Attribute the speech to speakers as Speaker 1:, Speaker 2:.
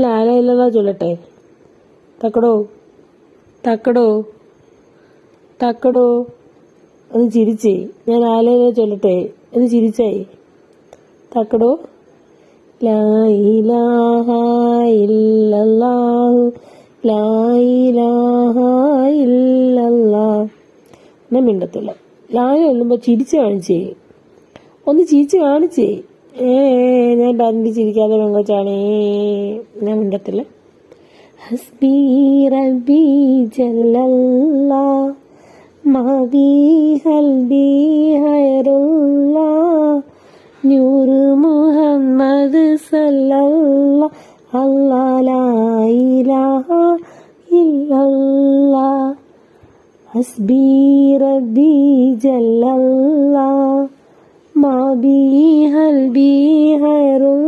Speaker 1: ലായിലെന്നാ ചൊല്ലട്ടെ. തക്കടോ തക്കടോ തക്കടോ ഒന്ന് ചിരിച്ചേ. ഞാൻ ലായിലെ ചൊല്ലട്ടെ, ഒന്ന് ചിരിച്ചേ. തക്കടോ. ലാ ഇലാഹ ഇല്ലല്ലാഹു ലാ ഇലാഹ ഇല്ലല്ലാഹ്. ഞാൻ മിണ്ടത്തില്ല. ലായ ചൊല്ലുമ്പോൾ ചിരിച്ച് കാണിച്ചേ, ഒന്ന് ചിരിച്ച് കാണിച്ചേ. ഞാൻ പറഞ്ഞ് ചിരിക്കാതെ പെങ്കൊച്ചാണേ. ഞാൻ മിണ്ടത്തില്ല. ഹസ്ബി റബ്ബി ജല്ലല്ലാഹ് മാബി ഹൽബി ഹൈറുല്ലാഹ് നൂറ് മുഹമ്മദ് സല്ലല്ലാഹ് അല്ലാഹ് ലാ ഇലാഹ ഇല്ലല്ലാഹ് ഹസ്ബി റബ്ബി ജല്ലല്ലാഹ് മാബി ഹൽബി ഹൈറുല്ലാഹ്